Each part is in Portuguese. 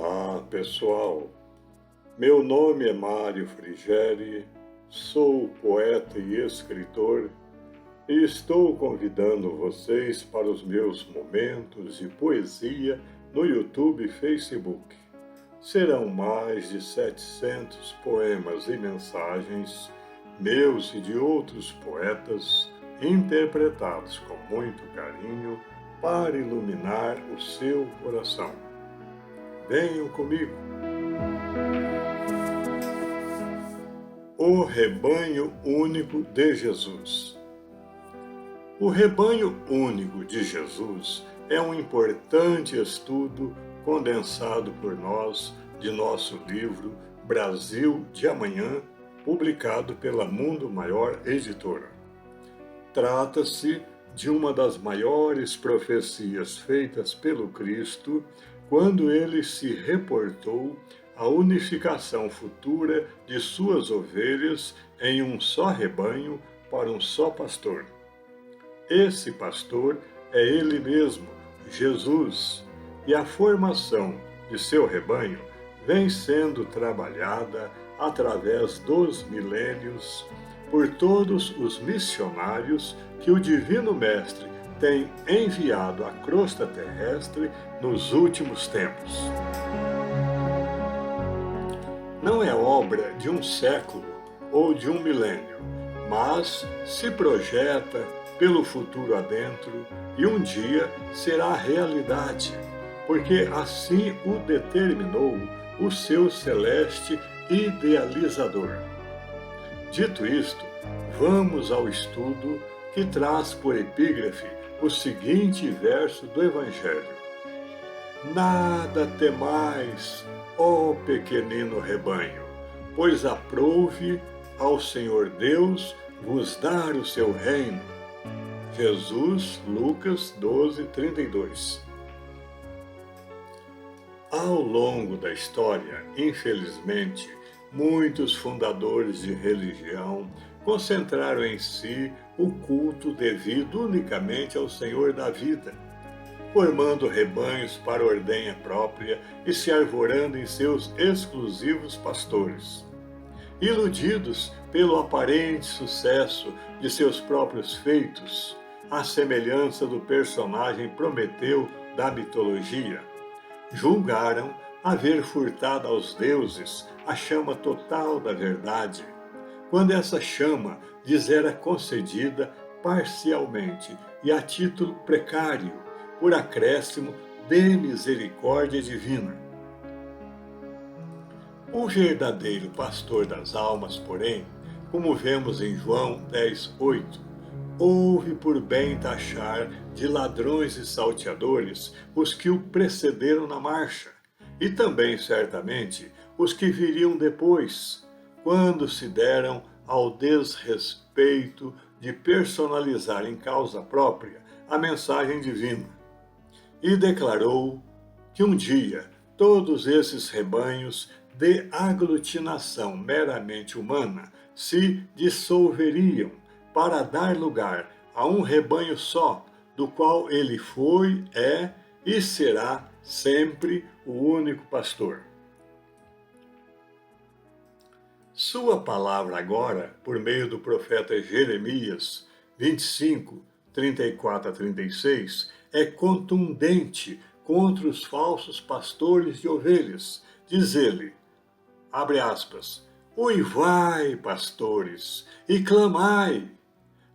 Olá, pessoal. Meu nome é Mário Frigeri, sou poeta e escritor e estou convidando vocês para os meus momentos de poesia no YouTube e Facebook. Serão mais de 700 poemas e mensagens, meus e de outros poetas, interpretados com muito carinho para iluminar o seu coração. Venham comigo. O rebanho único de Jesus. O rebanho único de Jesus é um importante estudo condensado por nós de nosso livro Brasil de Amanhã, publicado pela Mundo Maior Editora. Trata-se de uma das maiores profecias feitas pelo Cristo quando ele se reportou à unificação futura de suas ovelhas em um só rebanho para um só pastor. Esse pastor é ele mesmo, Jesus, e a formação de seu rebanho vem sendo trabalhada através dos milênios por todos os missionários que o Divino Mestre tem enviado à crosta terrestre nos últimos tempos. Não é obra de um século ou de um milênio, mas se projeta pelo futuro adentro e um dia será realidade, porque assim o determinou o seu celeste idealizador. Dito isto, vamos ao estudo que traz por epígrafe o seguinte verso do Evangelho: Nada temais, ó pequenino rebanho, pois aprouve ao Senhor Deus vos dar o seu reino. Jesus, Lucas 12:32. Ao longo da história, infelizmente, muitos fundadores de religião concentraram em si o culto devido unicamente ao Senhor da vida, formando rebanhos para ordenha própria e se arvorando em seus exclusivos pastores. Iludidos pelo aparente sucesso de seus próprios feitos, à semelhança do personagem Prometeu da mitologia, julgaram haver furtado aos deuses a chama total da verdade, quando essa chama lhes era concedida parcialmente e a título precário, por acréscimo de misericórdia divina. O verdadeiro pastor das almas, porém, como vemos em João 10:8, houve por bem taxar de ladrões e salteadores os que o precederam na marcha, e também, certamente, os que viriam depois, quando se deram ao desrespeito de personalizar em causa própria a mensagem divina. E declarou que um dia todos esses rebanhos de aglutinação meramente humana se dissolveriam para dar lugar a um rebanho só, do qual ele foi, é e será sempre o único pastor. Sua palavra agora, por meio do profeta Jeremias 25:34-36, é contundente contra os falsos pastores de ovelhas. Diz ele, abre aspas, uivai, pastores, e clamai,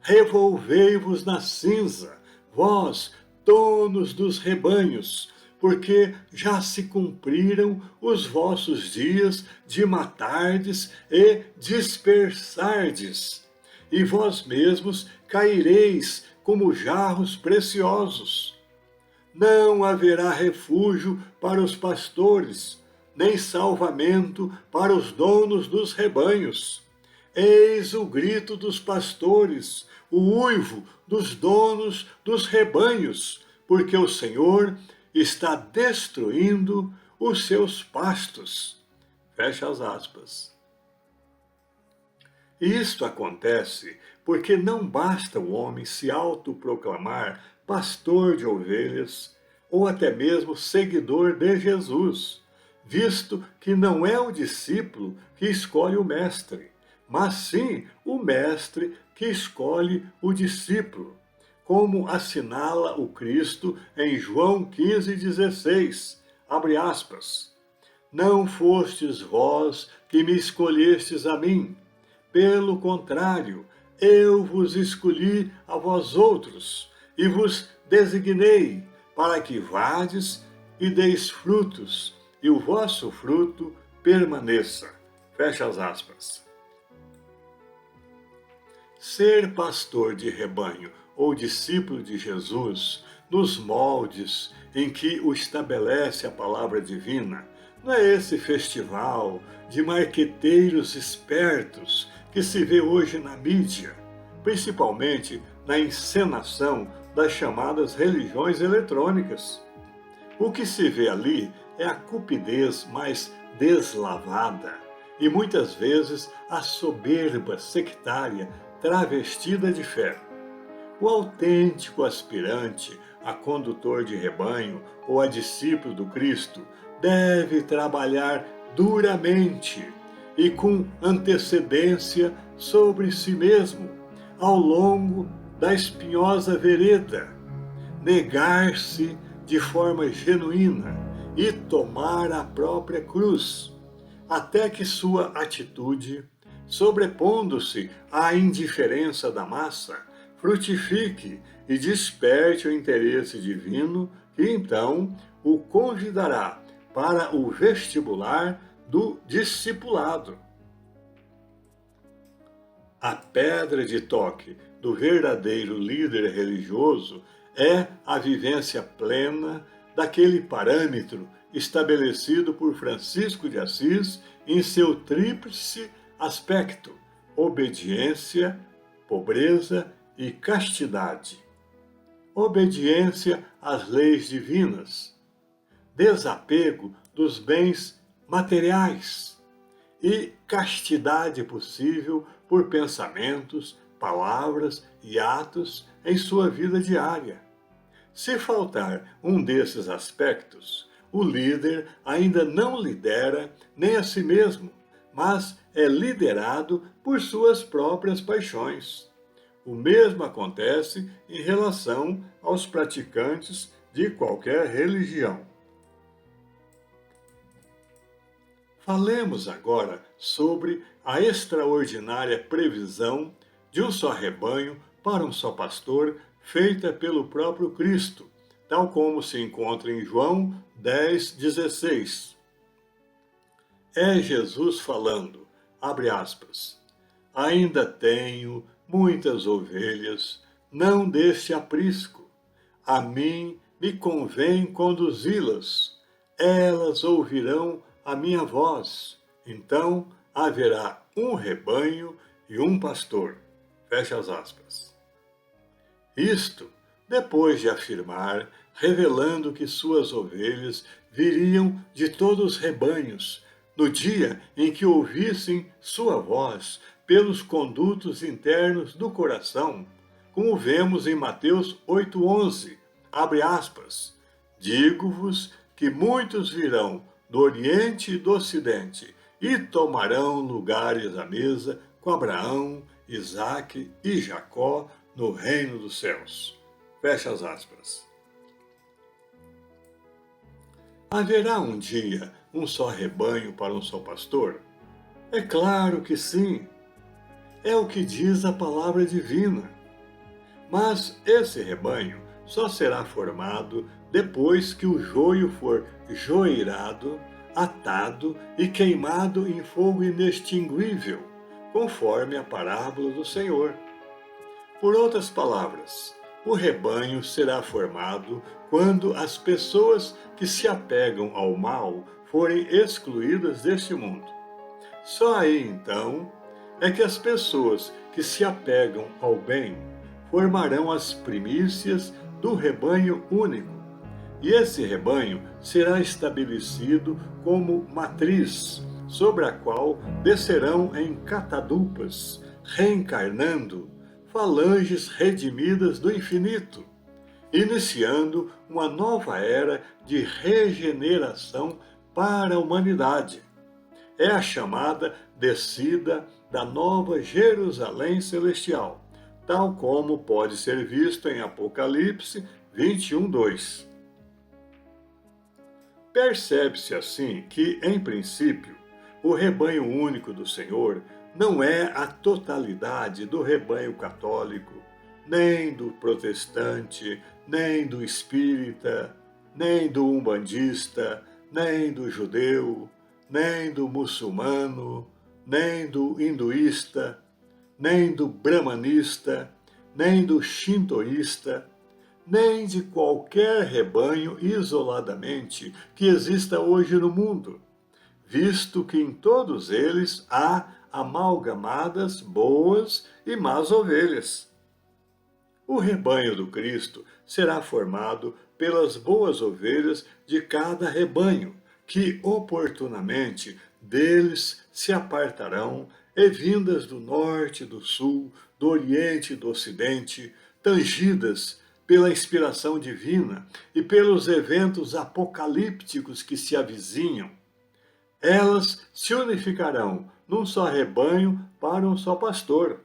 revolvei-vos na cinza, vós, donos dos rebanhos, porque já se cumpriram os vossos dias de matardes e dispersardes, e vós mesmos caireis como jarros preciosos. Não haverá refúgio para os pastores, nem salvamento para os donos dos rebanhos. Eis o grito dos pastores, o uivo dos donos dos rebanhos, porque o Senhor está destruindo os seus pastos. Fecha as aspas. Isto acontece porque não basta o homem se autoproclamar pastor de ovelhas ou até mesmo seguidor de Jesus, visto que não é o discípulo que escolhe o mestre, mas sim o mestre que escolhe o discípulo, como assinala o Cristo em João 15,16, abre aspas, não fostes vós que me escolhestes a mim, pelo contrário, eu vos escolhi a vós outros, e vos designei para que vades e deis frutos, e o vosso fruto permaneça. Fecha as aspas. Ser pastor de rebanho ou discípulo de Jesus, nos moldes em que o estabelece a palavra divina, não é esse festival de marqueteiros espertos que se vê hoje na mídia, principalmente na encenação das chamadas religiões eletrônicas. O que se vê ali é a cupidez mais deslavada e muitas vezes a soberba sectária travestida de fé. O autêntico aspirante a condutor de rebanho ou a discípulo do Cristo deve trabalhar duramente e com antecedência sobre si mesmo ao longo da espinhosa vereda, negar-se de forma genuína e tomar a própria cruz, até que sua atitude, sobrepondo-se à indiferença da massa, frutifique e desperte o interesse divino que então o convidará para o vestibular do discipulado. A pedra de toque do verdadeiro líder religioso é a vivência plena daquele parâmetro estabelecido por Francisco de Assis em seu tríplice aspecto: obediência, pobreza e castidade. Obediência às leis divinas, desapego dos bens materiais e castidade possível por pensamentos, palavras e atos em sua vida diária. Se faltar um desses aspectos, o líder ainda não lidera nem a si mesmo, mas é liderado por suas próprias paixões. O mesmo acontece em relação aos praticantes de qualquer religião. Falemos agora sobre a extraordinária previsão de um só rebanho para um só pastor, feita pelo próprio Cristo, tal como se encontra em João 10,16. É Jesus falando, abre aspas, ainda tenho muitas ovelhas, não deste aprisco. A mim me convém conduzi-las. Elas ouvirão a minha voz. Então haverá um rebanho e um pastor. Fecha as aspas. Isto, depois de afirmar, revelando que suas ovelhas viriam de todos os rebanhos, no dia em que ouvissem sua voz pelos condutos internos do coração, como vemos em Mateus 8,11, abre aspas, digo-vos que muitos virão do Oriente e do Ocidente e tomarão lugares à mesa com Abraão, Isaque e Jacó no reino dos céus. Fecha as aspas. Haverá um dia um só rebanho para um só pastor? É claro que sim. É o que diz a palavra divina. Mas esse rebanho só será formado depois que o joio for joeirado, atado e queimado em fogo inextinguível, conforme a parábola do Senhor. Por outras palavras, o rebanho será formado quando as pessoas que se apegam ao mal forem excluídas deste mundo. Só aí, então, é que as pessoas que se apegam ao bem formarão as primícias do rebanho único. E esse rebanho será estabelecido como matriz, sobre a qual descerão em catadupas, reencarnando, falanges redimidas do infinito, iniciando uma nova era de regeneração para a humanidade. É a chamada descida da Nova Jerusalém Celestial, tal como pode ser visto em Apocalipse 21:2. Percebe-se assim que, em princípio, o rebanho único do Senhor não é a totalidade do rebanho católico, nem do protestante, nem do espírita, nem do umbandista, nem do judeu, nem do muçulmano, nem do hinduísta, nem do brahmanista, nem do shintoísta, nem de qualquer rebanho isoladamente que exista hoje no mundo, visto que em todos eles há amalgamadas boas e más ovelhas. O rebanho do Cristo será formado pelas boas ovelhas de cada rebanho, que oportunamente deles se apartarão, e vindas do norte, do sul, do oriente e do ocidente, tangidas pela inspiração divina e pelos eventos apocalípticos que se avizinham, elas se unificarão num só rebanho para um só pastor.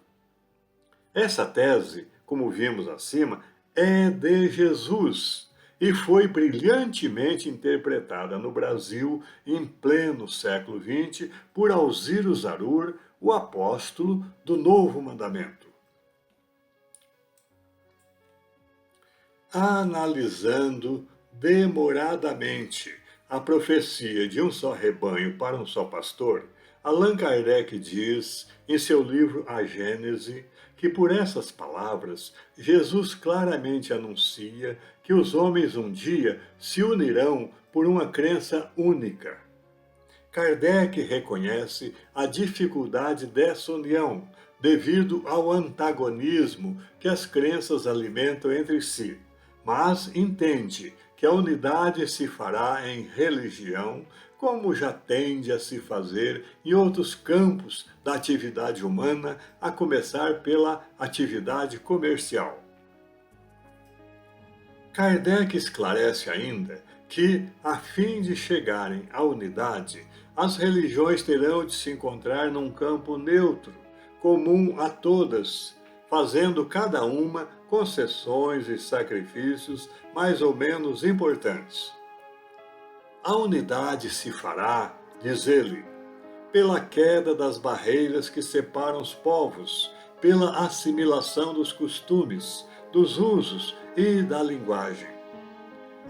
Essa tese, como vimos acima, é de Jesus e foi brilhantemente interpretada no Brasil em pleno século XX por Alziro Zarur, o apóstolo do Novo Mandamento. Analisando demoradamente a profecia de um só rebanho para um só pastor, Allan Kardec diz, em seu livro A Gênese, que por essas palavras, Jesus claramente anuncia que os homens um dia se unirão por uma crença única. Kardec reconhece a dificuldade dessa união, devido ao antagonismo que as crenças alimentam entre si, mas entende que a unidade se fará em religião, como já tende a se fazer em outros campos da atividade humana, a começar pela atividade comercial. Kardec esclarece ainda que, a fim de chegarem à unidade, as religiões terão de se encontrar num campo neutro, comum a todas, fazendo cada uma concessões e sacrifícios mais ou menos importantes. A unidade se fará, diz ele, pela queda das barreiras que separam os povos, pela assimilação dos costumes, dos usos e da linguagem.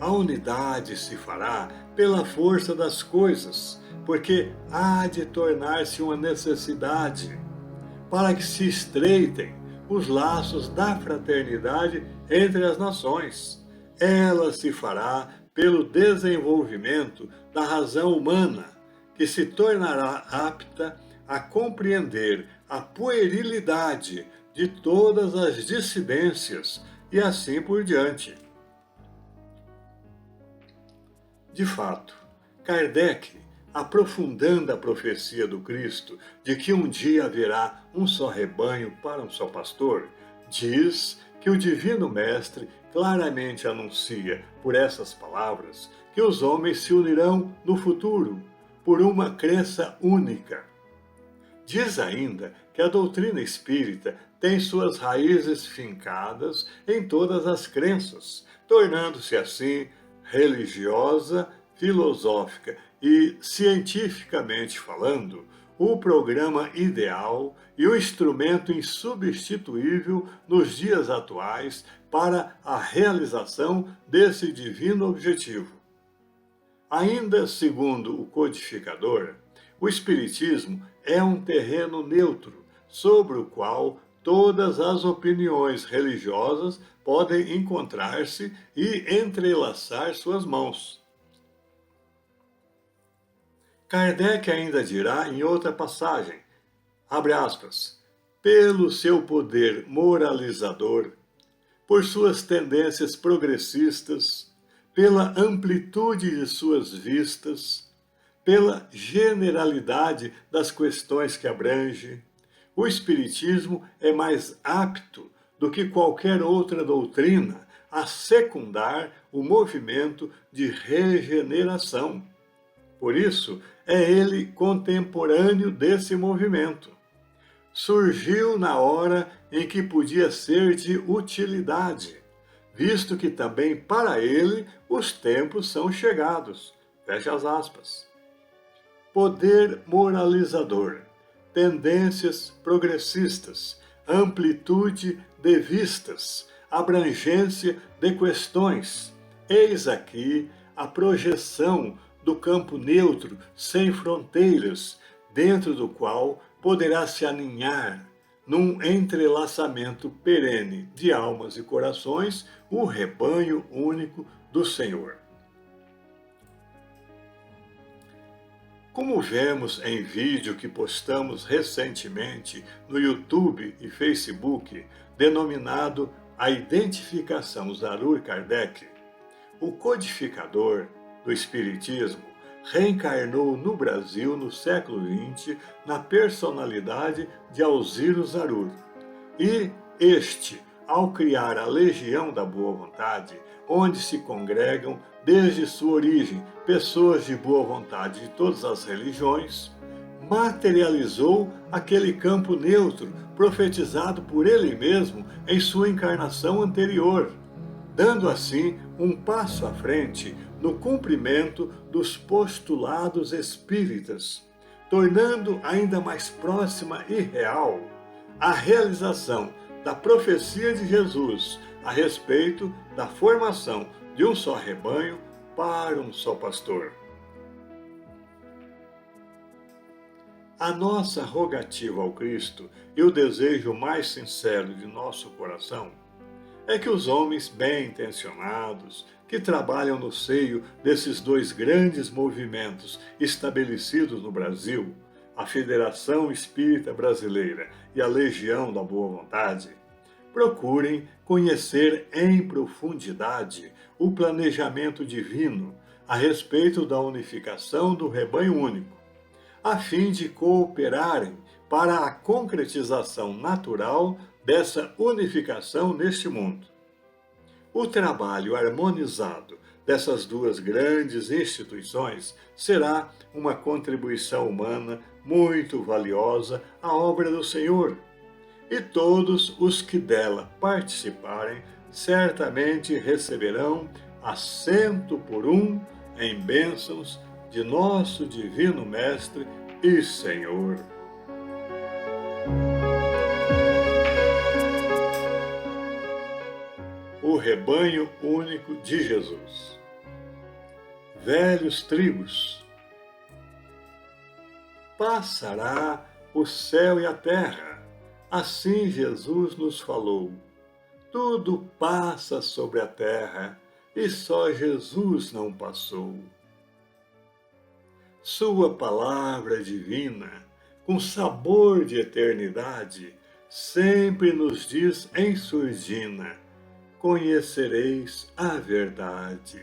A unidade se fará pela força das coisas, porque há de tornar-se uma necessidade, para que se estreitem os laços da fraternidade entre as nações. Ela se fará pelo desenvolvimento da razão humana, que se tornará apta a compreender a puerilidade de todas as dissidências e assim por diante. De fato, Kardec, aprofundando a profecia do Cristo de que um dia haverá um só rebanho para um só pastor, diz que o Divino Mestre claramente anuncia por essas palavras que os homens se unirão no futuro por uma crença única. Diz ainda que a doutrina espírita tem suas raízes fincadas em todas as crenças, tornando-se assim religiosa, filosófica e cientificamente falando, o programa ideal e o instrumento insubstituível nos dias atuais para a realização desse divino objetivo. Ainda segundo o codificador, o Espiritismo é um terreno neutro, sobre o qual todas as opiniões religiosas podem encontrar-se e entrelaçar suas mãos. Kardec ainda dirá em outra passagem, abre aspas, pelo seu poder moralizador, por suas tendências progressistas, pela amplitude de suas vistas, pela generalidade das questões que abrange, o Espiritismo é mais apto do que qualquer outra doutrina a secundar o movimento de regeneração. Por isso, é ele contemporâneo desse movimento. Surgiu na hora em que podia ser de utilidade, visto que também para ele os tempos são chegados. Fecha as aspas. Poder moralizador, tendências progressistas, amplitude de vistas, abrangência de questões. Eis aqui a projeção do campo neutro sem fronteiras, dentro do qual poderá se aninhar num entrelaçamento perene de almas e corações o rebanho único do Senhor. Como vemos em vídeo que postamos recentemente no YouTube e Facebook, denominado A Identificação Zarur Kardec, o codificador do Espiritismo reencarnou no Brasil no século XX na personalidade de Alziro Zarur. E este, ao criar a Legião da Boa Vontade, onde se congregam desde sua origem pessoas de boa vontade de todas as religiões, materializou aquele campo neutro profetizado por ele mesmo em sua encarnação anterior, dando assim um passo à frente no cumprimento dos postulados espíritas, tornando ainda mais próxima e real a realização da profecia de Jesus a respeito da formação de um só rebanho para um só pastor. A nossa rogativa ao Cristo e o desejo mais sincero de nosso coração é que os homens bem-intencionados, que trabalham no seio desses dois grandes movimentos estabelecidos no Brasil, a Federação Espírita Brasileira e a Legião da Boa Vontade, procurem conhecer em profundidade o planejamento divino a respeito da unificação do rebanho único, a fim de cooperarem para a concretização natural dessa unificação neste mundo. O trabalho harmonizado dessas duas grandes instituições será uma contribuição humana muito valiosa à obra do Senhor, e todos os que dela participarem certamente receberão assento por um em bênçãos de nosso Divino Mestre e Senhor. O rebanho único de Jesus. Velhos trigos. Passará o céu e a terra. Assim Jesus nos falou. Tudo passa sobre a terra e só Jesus não passou. Sua palavra divina, com sabor de eternidade, sempre nos diz em surdina: conhecereis a verdade.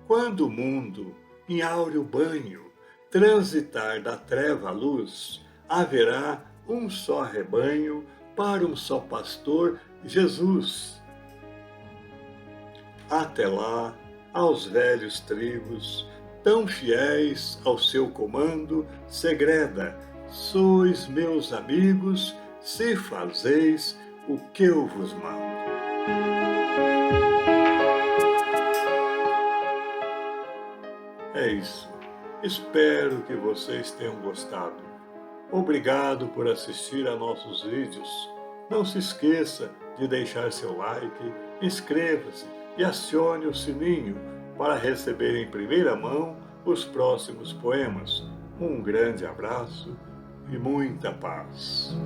Quando o mundo, em áureo banho, transitar da treva à luz, haverá um só rebanho para um só pastor, Jesus. Até lá, aos velhos trigos, tão fiéis ao seu comando, segreda: sois meus amigos, se fazeis o que eu vos mando. É isso. Espero que vocês tenham gostado. Obrigado por assistir a nossos vídeos. Não se esqueça de deixar seu like, inscreva-se e acione o sininho para receber em primeira mão os próximos poemas. Um grande abraço e muita paz.